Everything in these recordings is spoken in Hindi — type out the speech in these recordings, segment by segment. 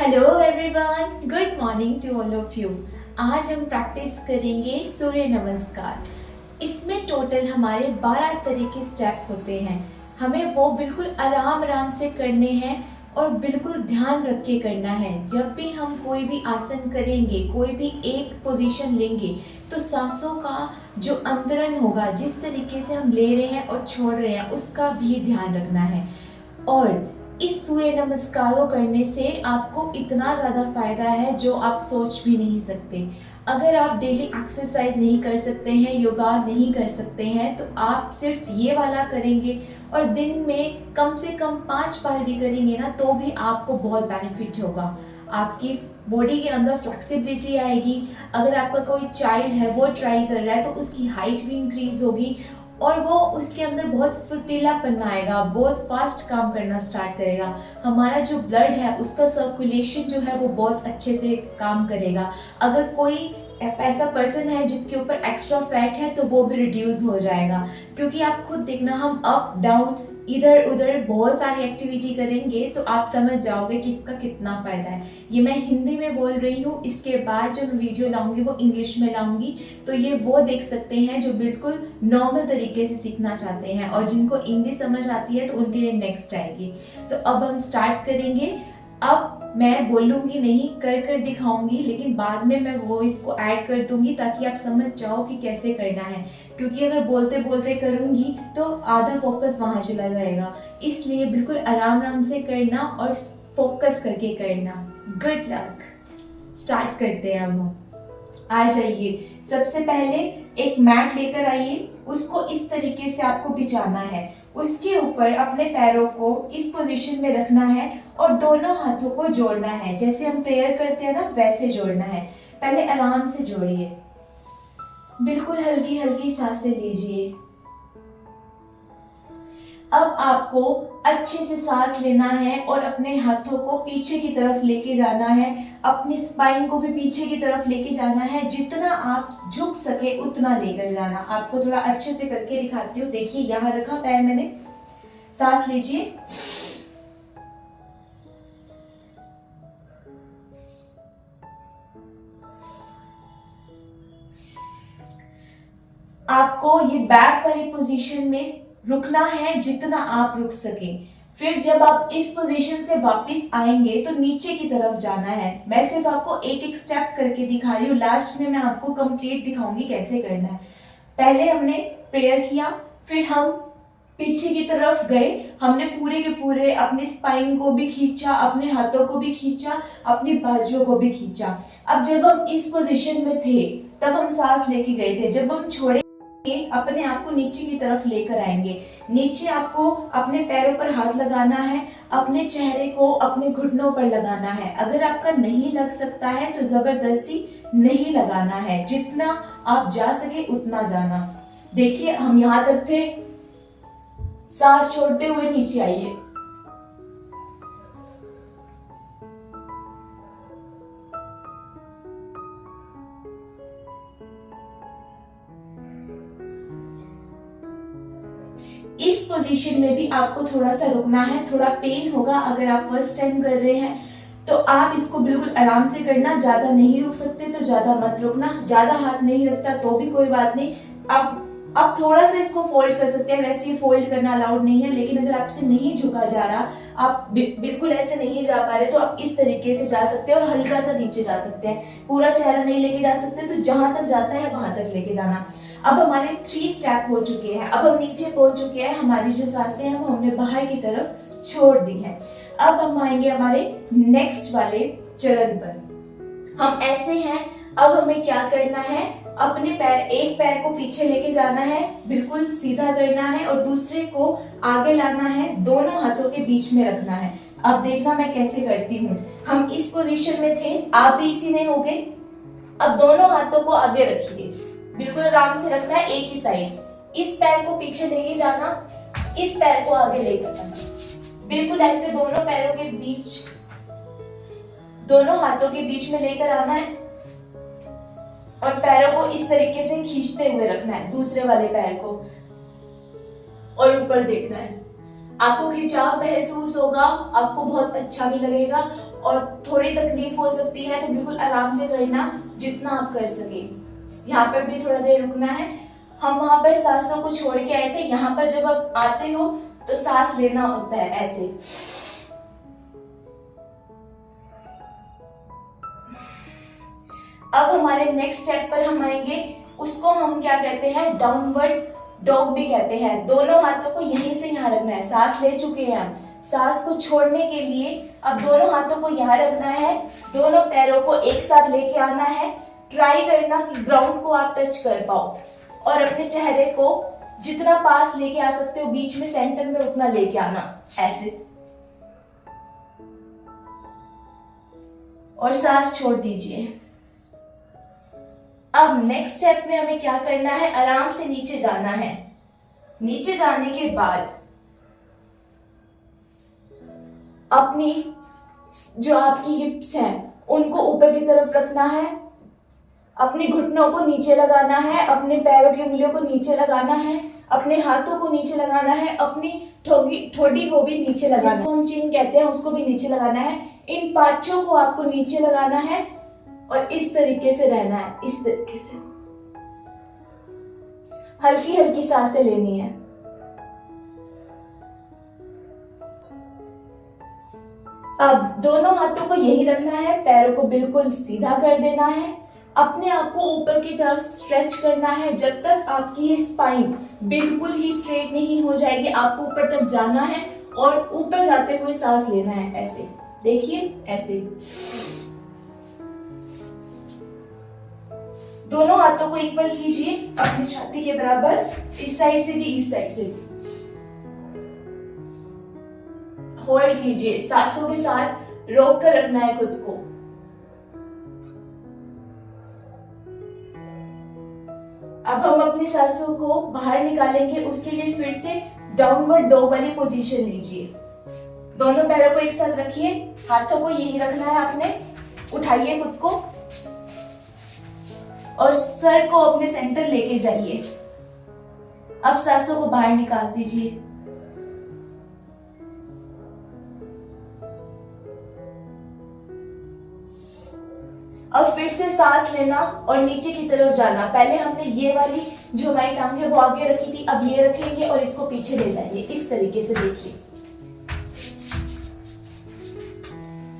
Hello everyone, good morning to all of you. आज हम प्रैक्टिस करेंगे सूर्य नमस्कार। इसमें टोटल हमारे 12 तरह के स्टेप होते हैं। हमें वो बिल्कुल आराम आराम से करने हैं और बिल्कुल ध्यान रख के करना है। जब भी हम कोई भी आसन करेंगे, कोई भी एक पोजीशन लेंगे, तो सांसों का जो अंतरण होगा, जिस तरीके से हम ले रहे हैं और छोड़ रहे हैं, उसका भी ध्यान रखना है। और इस सूर्य नमस्कारों करने से आपको इतना ज़्यादा फायदा है जो आप सोच भी नहीं सकते। अगर आप डेली एक्सरसाइज नहीं कर सकते हैं, योगा नहीं कर सकते हैं, तो आप सिर्फ ये वाला करेंगे और दिन में कम से कम 5 बार भी करेंगे ना, तो भी आपको बहुत बेनिफिट होगा। आपकी बॉडी के अंदर फ्लेक्सिबिलिटी आएगी। अगर आपका कोई चाइल्ड है वो ट्राई कर रहा है, तो उसकी हाइट भी इंक्रीज होगी और वो उसके अंदर बहुत फुर्तीलापन आएगा, बहुत फास्ट काम करना स्टार्ट करेगा। हमारा जो ब्लड है उसका सर्कुलेशन जो है वो बहुत अच्छे से काम करेगा। अगर कोई ऐसा पर्सन है जिसके ऊपर एक्स्ट्रा फैट है, तो वो भी रिड्यूस हो जाएगा। क्योंकि आप खुद देखना, हम अप डाउन इधर उधर बहुत सारी एक्टिविटी करेंगे तो आप समझ जाओगे कि इसका कितना फ़ायदा है। ये मैं हिंदी में बोल रही हूँ, इसके बाद जो मैं वीडियो लाऊंगी वो इंग्लिश में लाऊंगी, तो ये वो देख सकते हैं जो बिल्कुल नॉर्मल तरीके से सीखना चाहते हैं, और जिनको इंग्लिश समझ आती है तो उनके लिए नेक्स्ट आएगी। तो अब हम स्टार्ट करेंगे। अब मैं बोलूँगी नहीं, कर दिखाऊंगी, लेकिन बाद में मैं वॉइस को ऐड कर दूंगी ताकि आप समझ जाओ कि कैसे करना है। क्योंकि अगर बोलते बोलते करूंगी तो आधा फोकस वहाँ चला जाएगा, इसलिए बिल्कुल आराम आराम से करना और फोकस करके करना। Good luck. स्टार्ट करते हैं। अब हम आ जाइए। सबसे पहले एक मैट लेकर आइए, उसको इस तरीके से आपको बिछाना है। उसके ऊपर अपने पैरों को इस पोजीशन में रखना है और दोनों हाथों को जोड़ना है। जैसे हम प्रेयर करते हैं ना, वैसे जोड़ना है। पहले आराम से जोड़िए, बिल्कुल हल्की हल्की सांसें लीजिए। अब आपको अच्छे से सांस लेना है और अपने हाथों को पीछे की तरफ लेके जाना है, अपनी स्पाइन को भी पीछे की तरफ लेके जाना है। जितना आप झुक सके उतना लेकर जाना। आपको थोड़ा अच्छे से करके दिखाती हूँ। देखिए, यहाँ रखा पैर मैंने, सांस लीजिए, आपको ये बैक वाली पोजीशन में रुकना है जितना आप रुक सके। फिर जब आप इस पोजीशन से वापस आएंगे तो नीचे की तरफ जाना है। मैं सिर्फ आपको एक एक स्टेप करके दिखा रही हूँ, लास्ट में मैं आपको कंप्लीट दिखाऊंगी कैसे करना है। पहले हमने प्रेयर किया, फिर हम पीछे की तरफ गए, हमने पूरे के पूरे अपनी स्पाइन को भी खींचा, अपने हाथों को भी खींचा, अपनी बाजुओं को भी खींचा। अब जब हम इस पोजीशन में थे तब हम सांस लेके गए थे। जब हम छोड़े अपने आप को नीचे की तरफ लेकर आएंगे। नीचे आपको अपने पैरों पर हाथ लगाना है, अपने चेहरे को अपने घुटनों पर लगाना है। अगर आपका नहीं लग सकता है तो जबरदस्ती नहीं लगाना है, जितना आप जा सके उतना जाना। देखिए, हम यहाँ तक थे, सांस छोड़ते हुए नीचे आइए। इस पोजीशन में भी आपको थोड़ा सा रुकना है, थोड़ा पेन होगा अगर आप फर्स्ट टाइम कर रहे हैं, तो आप इसको बिल्कुल आराम से करना। ज्यादा नहीं रुक सकते तो ज्यादा मत रुकना, ज्यादा हाथ नहीं रखता तो भी कोई बात नहीं। आप थोड़ा सा इसको फोल्ड कर सकते हैं, वैसे ही फोल्ड करना अलाउड नहीं है। लेकिन अगर आपसे नहीं झुका जा रहा, आप बिल्कुल ऐसे नहीं जा पा रहे, तो आप इस तरीके से जा सकते हैं और हल्का सा नीचे जा सकते हैं। पूरा चेहरा नहीं लेके जा सकते तो जहां तक जाता है वहां तक लेके जाना। अब हमारे 3 स्टेप हो चुके हैं। अब हम नीचे पहुंच चुके हैं, हमारी जो सांसें हैं वो हमने बाहर की तरफ छोड़ दी हैं। अब हम आएंगे हमारे नेक्स्ट वाले चरण पर। हम ऐसे हैं, अब हमें क्या करना है, अपने पैर, एक पैर को पीछे लेके जाना है, बिल्कुल सीधा करना है, और दूसरे को आगे लाना है, दोनों हाथों के बीच में रखना है। अब देखना मैं कैसे करती हूँ। हम इस पोजीशन में थे, आप भी इसी में होगे। अब दोनों हाथों को आगे रखिए, बिल्कुल आराम से रखना है, एक ही साइड। इस पैर को पीछे लेके जाना, इस पैर को आगे लेकर जाना, बिल्कुल ऐसे दोनों पैरों के बीच, दोनों हाथों के बीच में लेकर आना है और पैरों को इस तरीके से खींचते हुए रखना है, दूसरे वाले पैर को, और ऊपर देखना है। आपको खिंचाव महसूस होगा, आपको बहुत अच्छा भी लगेगा और थोड़ी तकलीफ हो सकती है तो बिल्कुल आराम से करना जितना आप कर सके। यहाँ पर भी थोड़ा देर रुकना है। हम वहां पर सांसों को छोड़ के आए थे, यहाँ पर जब आप आते हो तो सांस लेना होता है ऐसे। अब हमारे नेक्स्ट स्टेप पर हम आएंगे, उसको हम क्या कहते हैं, डाउनवर्ड डॉग भी कहते हैं। दोनों हाथों को यहीं से यहाँ रखना है। सांस ले चुके हैं हम, सांस को छोड़ने के लिए अब दोनों हाथों को यहाँ रखना है, दोनों पैरों को एक साथ लेके आना है। ट्राई करना कि ग्राउंड को आप टच कर पाओ और अपने चेहरे को जितना पास लेके आ सकते हो, बीच में सेंटर में उतना लेके आना ऐसे, और सांस छोड़ दीजिए। अब नेक्स्ट स्टेप में हमें क्या करना है, आराम से नीचे जाना है। नीचे जाने के बाद अपनी जो आपकी हिप्स हैं उनको ऊपर की तरफ रखना है, अपने घुटनों को नीचे लगाना है, अपने पैरों की उंगलियों को नीचे लगाना है, अपने हाथों को नीचे लगाना है, अपनी ठोडी को भी नीचे लगाना है, जिसको हम चिन कहते हैं उसको भी नीचे लगाना है। इन पांचों को आपको नीचे लगाना है और इस तरीके से रहना है, इस तरीके से हल्की हल्की सांसें लेनी है। अब दोनों हाथों को यही रखना है, पैरों को बिल्कुल सीधा कर देना है, अपने आप को ऊपर की तरफ स्ट्रेच करना है। जब तक आपकी ये स्पाइन बिल्कुल ही स्ट्रेट नहीं हो जाएगी, आपको ऊपर तक जाना है और ऊपर जाते हुए सांस लेना है ऐसे। देखिए ऐसे दोनों हाथों को इक्वल कीजिए अपनी छाती के बराबर, इस साइड से भी इस साइड से भी। होल्ड कीजिए, सांसों के साथ रोक कर रखना है खुद को। अब हम अपनी सांसों को बाहर निकालेंगे, उसके लिए फिर से डाउनवर्ड डॉग वाली पोजीशन लीजिए। दोनों पैरों को एक साथ रखिए, हाथों को यही रखना है आपने, उठाइए खुद को और सर को अपने सेंटर लेके जाइए। अब सांसों को बाहर निकाल दीजिए। अब फिर से सांस लेना और नीचे की तरफ जाना। पहले हमने ये वाली जो हमारी टांग है वो आगे रखी थी, अब ये रखेंगे और इसको पीछे ले जाएंगे इस तरीके से। देखिए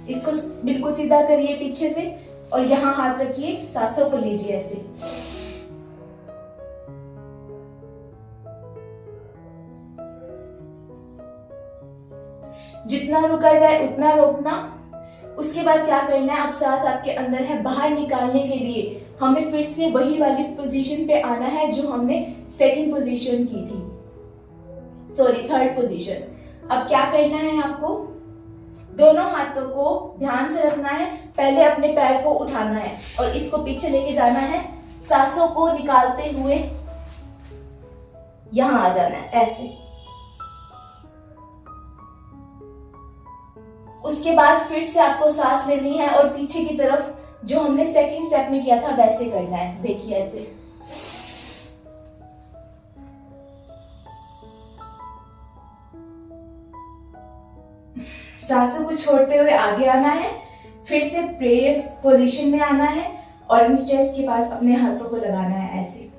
इसको बिल्कुल सीधा करिए पीछे से और यहाँ हाथ रखिए, सांसों को लीजिए ऐसे। जितना रुका जाए उतना रोकना। उसके बाद क्या करना है, अब सांस आपके अंदर है, बाहर निकालने के लिए हमें फिर से वही वाली पोजीशन पे आना है जो हमने सेकंड पोजीशन की थी, सॉरी थर्ड पोजीशन। अब क्या करना है, आपको दोनों हाथों को ध्यान से रखना है, पहले अपने पैर को उठाना है और इसको पीछे लेके जाना है, सांसों को निकालते हुए यहां आ जाना है ऐसे। उसके बाद फिर से आपको सांस लेनी है और पीछे की तरफ जो हमने सेकंड स्टेप में किया था वैसे करना है। देखिए ऐसे। सांसों को छोड़ते हुए आगे आना है, फिर से प्रेयर पोजीशन में आना है और अपने चेस्ट के पास अपने हाथों को लगाना है ऐसे।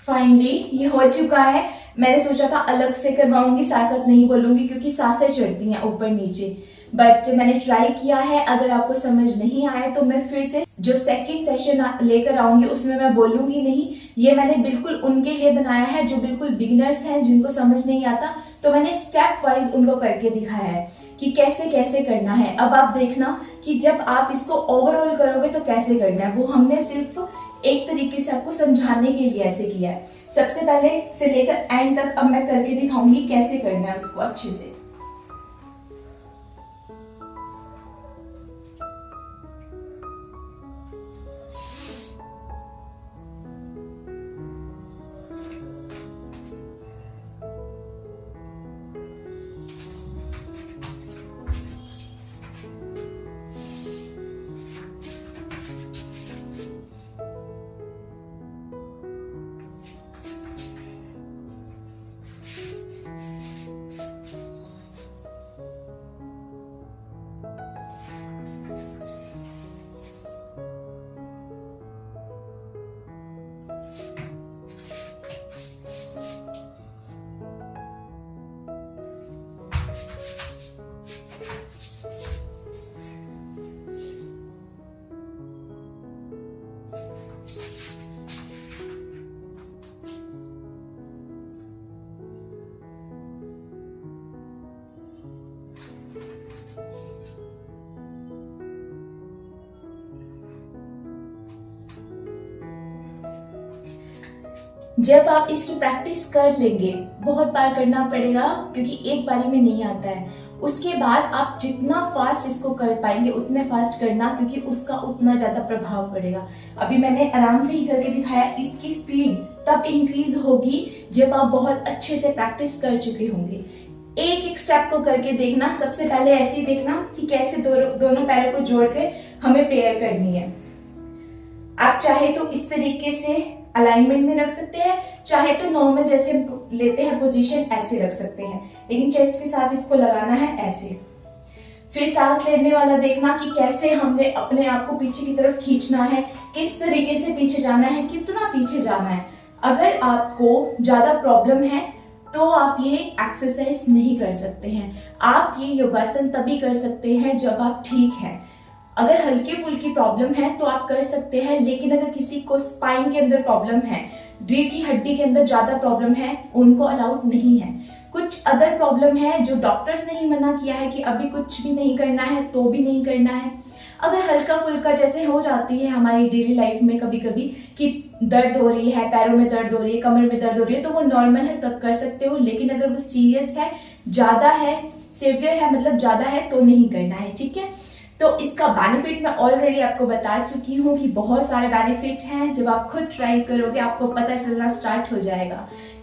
फाइनली ये हो चुका है। मैंने सोचा था अलग से करवाऊंगी, साथ साथ नहीं बोलूंगी क्योंकि सांसें चढ़ती हैं ऊपर नीचे, बट मैंने ट्राई किया है। अगर आपको समझ नहीं आए तो मैं फिर से जो सेकंड सेशन लेकर आऊंगी उसमें मैं बोलूंगी नहीं। ये मैंने बिल्कुल उनके लिए बनाया है जो बिल्कुल बिगिनर्स हैं, जिनको समझ नहीं आता, तो मैंने स्टेप वाइज उनको करके दिखाया है कि कैसे कैसे करना है। अब आप देखना कि जब आप इसको ओवरऑल करोगे तो कैसे करना है, वो हमने सिर्फ एक तरीके से आपको समझाने के लिए ऐसे किया है। सबसे पहले से लेकर एंड तक अब मैं करके दिखाऊंगी कैसे करना है उसको अच्छे से। जब आप इसकी प्रैक्टिस कर लेंगे, बहुत बार करना पड़ेगा क्योंकि एक बारी में नहीं आता है, उसके बाद आप जितना फास्ट इसको कर पाएंगे उतने फास्ट करना, क्योंकि उसका उतना ज्यादा प्रभाव पड़ेगा। अभी मैंने आराम से ही करके दिखाया, इसकी स्पीड तब इंक्रीज होगी जब आप बहुत अच्छे से प्रैक्टिस कर चुके होंगे। एक एक स्टेप को करके देखना। सबसे पहले ऐसे ही देखना कि कैसे दोनों पैरों को जोड़ के हमें प्रेयर करनी है। आप चाहे तो इस तरीके से अलाइनमेंट में रख सकते हैं, चाहे तो नॉर्मल जैसे लेते हैं पोजीशन ऐसे रख सकते हैं, लेकिन चेस्ट के साथ इसको लगाना है ऐसे। फिर सांस लेने वाला देखना कि कैसे हमने अपने आप को पीछे की तरफ खींचना है, किस तरीके से पीछे जाना है, कितना पीछे जाना है। अगर आपको ज्यादा प्रॉब्लम है तो आप ये एक्सरसाइज नहीं कर सकते हैं। आप ये योगासन तभी कर सकते हैं जब आप ठीक हैं। अगर हल्की फुल्की प्रॉब्लम है तो आप कर सकते हैं, लेकिन अगर किसी को स्पाइन के अंदर प्रॉब्लम है, रीढ़ की हड्डी के अंदर ज्यादा प्रॉब्लम है, उनको अलाउड नहीं है। कुछ अदर प्रॉब्लम है जो डॉक्टर्स ने ही मना किया है कि अभी कुछ भी नहीं करना है तो भी नहीं करना है। अगर हल्का फुल्का जैसे हो जाती है हमारी डेली लाइफ में कभी कभी कि दर्द हो रही है, पैरों में दर्द हो रही है, कमर में दर्द हो रही है, तो वो नॉर्मल है तब कर सकते हो। लेकिन अगर वो सीरियस है, ज्यादा है, सिवियर है, मतलब ज्यादा है, तो नहीं करना है, ठीक है। तो इसका बेनिफिट मैं ऑलरेडी आपको बता चुकी हूँ कि बहुत सारे बेनिफिट हैं। जब आप खुद ट्राई करोगे आपको पता चलना स्टार्ट हो जाएगा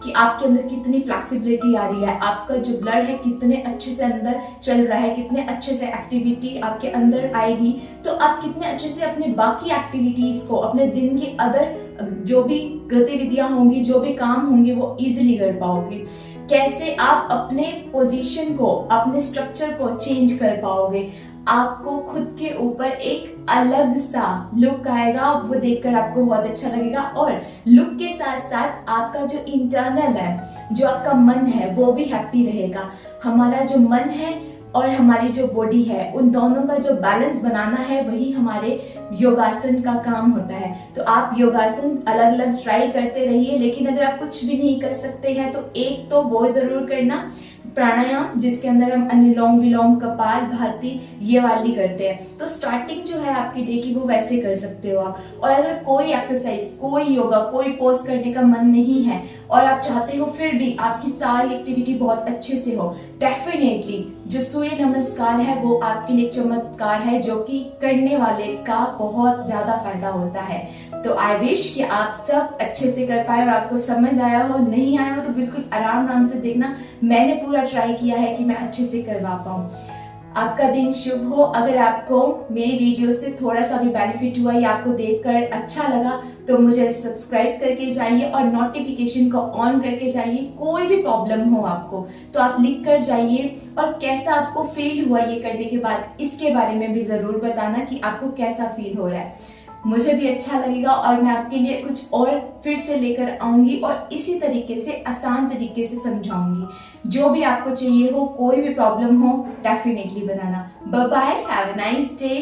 कि आपके अंदर कितनी फ्लेक्सिबिलिटी आ रही है, आपका जो ब्लड है कितने अच्छे से अंदर चल रहा है, कितने अच्छे से एक्टिविटी आपके अंदर आएगी, तो आप कितने अच्छे से अपने बाकी एक्टिविटीज को, अपने दिन के अदर जो भी गतिविधियां होंगी, जो भी काम होंगे, वो इजिली कर पाओगे। कैसे आप अपने पोजीशन को, अपने स्ट्रक्चर को चेंज कर पाओगे। आपको खुद के ऊपर एक अलग सा लुक आएगा, वो देखकर आपको बहुत अच्छा लगेगा। और लुक के साथ साथ आपका जो इंटरनल है, जो आपका मन है, वो भी हैप्पी रहेगा। हमारा जो मन है और हमारी जो बॉडी है, उन दोनों का जो बैलेंस बनाना है, वही हमारे योगासन का काम होता है। तो आप योगासन अलग अलग ट्राई करते रहिए, लेकिन अगर आप कुछ भी नहीं कर सकते हैं तो एक तो वो जरूर करना, प्राणायाम, जिसके अंदर हम अनुलोम विलोम, कपाल भाती ये वाली करते हैं। तो स्टार्टिंग जो है आपकी डे की वो वैसे कर सकते हो आप। और अगर कोई एक्सरसाइज, कोई योगा, कोई पोज करने का मन नहीं है और आप चाहते हो फिर भी आपकी सारी एक्टिविटी बहुत अच्छे से हो, डेफिनेटली जो सूर्य नमस्कार है वो आपके लिए चमत्कार है, जो कि करने वाले का बहुत ज्यादा फायदा होता है। तो आई विश कि आप सब अच्छे से कर पाए और आपको समझ आया हो। नहीं आया हो तो बिल्कुल आराम से देखना, मैंने पूरा ट्राई किया है कि मैं अच्छे से करवा पाऊँ। आपका दिन शुभ हो। अगर आपको मेरी वीडियो से थोड़ा सा भी बेनिफिट हुआ या आपको देखकर अच्छा लगा तो मुझे सब्सक्राइब करके जाइए और नोटिफिकेशन को ऑन करके जाइए। कोई भी प्रॉब्लम हो आपको तो आप लिख कर जाइए, और कैसा आपको फील हुआ ये करने के बाद इसके बारे में भी जरूर बताना कि आपको कैसा फील हो रहा है। मुझे भी अच्छा लगेगा और मैं आपके लिए कुछ और फिर से लेकर आऊंगी और इसी तरीके से आसान तरीके से समझाऊंगी। जो भी आपको चाहिए हो, कोई भी प्रॉब्लम हो, डेफिनेटली बनाना। Bye bye, have a nice day.